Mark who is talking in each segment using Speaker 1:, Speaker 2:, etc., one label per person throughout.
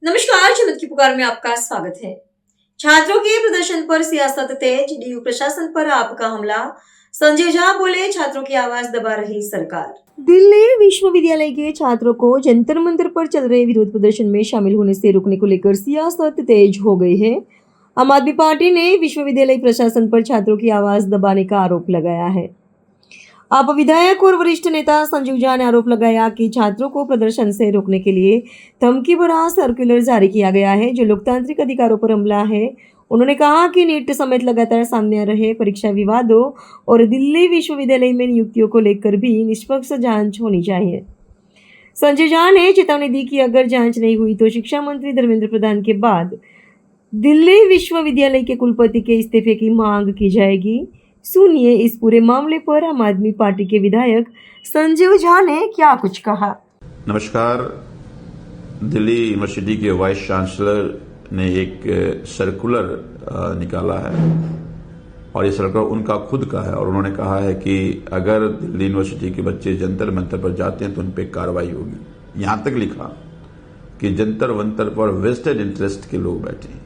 Speaker 1: नमस्कार, जनमत की पुकार में आपका स्वागत है। छात्रों के प्रदर्शन पर सियासत तेज, डीयू प्रशासन पर आपका हमला। संजय झा बोले, छात्रों की आवाज दबा रही सरकार। दिल्ली विश्वविद्यालय के छात्रों को जंतर मंतर पर चल रहे विरोध प्रदर्शन में शामिल होने से रोकने को लेकर सियासत तेज हो गई है। आम आदमी पार्टी ने विश्वविद्यालय प्रशासन पर छात्रों की आवाज दबाने का आरोप लगाया है। आप विधायक और वरिष्ठ नेता संजीव झा ने आरोप लगाया कि छात्रों को प्रदर्शन से रोकने के लिए धमकी भरा सर्कुलर जारी किया गया है, जो लोकतांत्रिक अधिकारों पर हमला है। उन्होंने कहा कि नीट समेत लगातार सामने आ रहे परीक्षा विवादों और दिल्ली विश्वविद्यालय में नियुक्तियों को लेकर भी निष्पक्ष जांच होनी चाहिए। संजय झा ने चेतावनी दी कि अगर जांच नहीं हुई तो शिक्षा मंत्री धर्मेंद्र प्रधान के बाद दिल्ली विश्वविद्यालय के कुलपति के इस्तीफे की मांग की जाएगी। सुनिए इस पूरे मामले पर आम आदमी पार्टी के विधायक संजीव झा ने क्या कुछ कहा।
Speaker 2: नमस्कार। दिल्ली यूनिवर्सिटी के वाइस चांसलर ने एक सर्कुलर निकाला है और ये सर्कुलर उनका खुद का है और उन्होंने कहा है कि अगर दिल्ली यूनिवर्सिटी के बच्चे जंतर मंतर पर जाते हैं तो उन पर कार्रवाई होगी। यहां तक लिखा कि जंतर मंतर पर वेस्टेड इंटरेस्ट के लोग बैठे हैं।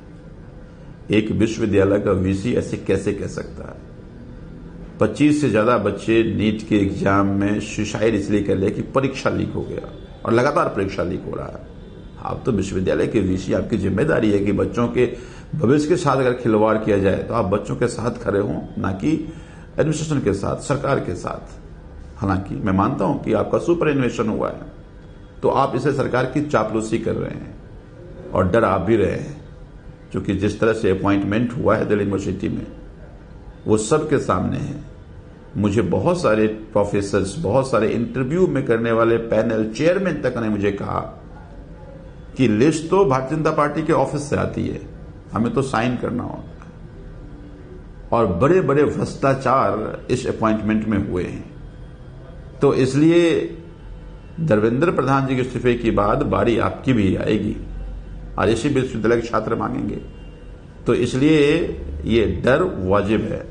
Speaker 2: एक विश्वविद्यालय का वीसी ऐसे कैसे कह सकता है? 25 से ज्यादा बच्चे नीट के एग्जाम में सुसाइड इसलिए कर लिया कि परीक्षा लीक हो गया और लगातार परीक्षा लीक हो रहा है। आप तो विश्वविद्यालय के वीसी, आपकी जिम्मेदारी है कि बच्चों के भविष्य के साथ अगर खिलवाड़ किया जाए तो आप बच्चों के साथ खड़े हों, ना कि एडमिनिस्ट्रेशन के साथ, सरकार के साथ। हालांकि मैं मानता हूं कि आपका सुपर इन्वेशन हुआ है तो आप इसे सरकार की चापलूसी कर रहे हैं और डर आप भी रहे हैं, क्योंकि जिस तरह से अपॉइंटमेंट हुआ है दिल्ली यूनिवर्सिटी में वो सबके सामने है। मुझे बहुत सारे प्रोफेसर्स, बहुत सारे इंटरव्यू में करने वाले पैनल चेयरमैन तक ने मुझे कहा कि लिस्ट तो भारतीय जनता पार्टी के ऑफिस से आती है, हमें तो साइन करना होता है और बड़े बड़े भ्रष्टाचार इस अपॉइंटमेंट में हुए हैं। तो इसलिए धर्मेंद्र प्रधान जी के इस्तीफे के बाद बारी आपकी भी आएगी और इसी विश्वविद्यालय के छात्र मांगेंगे। तो इसलिए ये डर वाजिब है।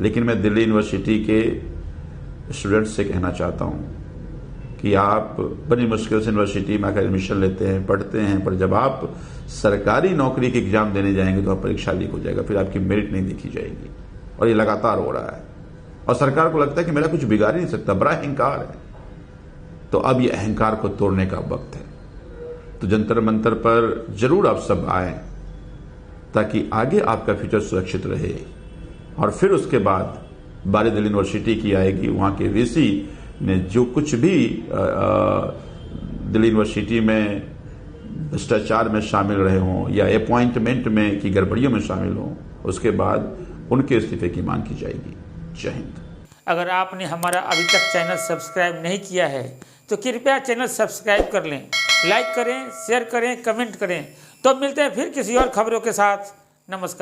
Speaker 2: लेकिन मैं दिल्ली यूनिवर्सिटी के स्टूडेंट्स से कहना चाहता हूं कि आप बड़ी मुश्किल से यूनिवर्सिटी में आकर एडमिशन लेते हैं, पढ़ते हैं, पर जब आप सरकारी नौकरी के एग्जाम देने जाएंगे तो आप परीक्षा लीक हो जाएगा, फिर आपकी मेरिट नहीं देखी जाएगी। और ये लगातार हो रहा है और सरकार को लगता है कि मेरा कुछ बिगाड़ ही नहीं सकता, बड़ा अहंकार है। तो अब ये अहंकार को तोड़ने का वक्त है। तो जंतर मंतर पर जरूर आप सब आए ताकि आगे आपका फ्यूचर सुरक्षित रहे और फिर उसके बाद बारी दिल्ली यूनिवर्सिटी की आएगी। वहां के वीसी ने जो कुछ भी दिल्ली यूनिवर्सिटी में भ्रष्टाचार में शामिल रहे हों या अपॉइंटमेंट में की गड़बड़ियों में शामिल हों, उसके बाद उनके इस्तीफे की मांग की जाएगी। जय हिंद।
Speaker 3: अगर आपने हमारा अभी तक चैनल सब्सक्राइब नहीं किया है तो कृपया चैनल सब्सक्राइब कर लें, लाइक करें, शेयर करें, कमेंट करें। तो मिलते हैं फिर किसी और खबरों के साथ। नमस्कार।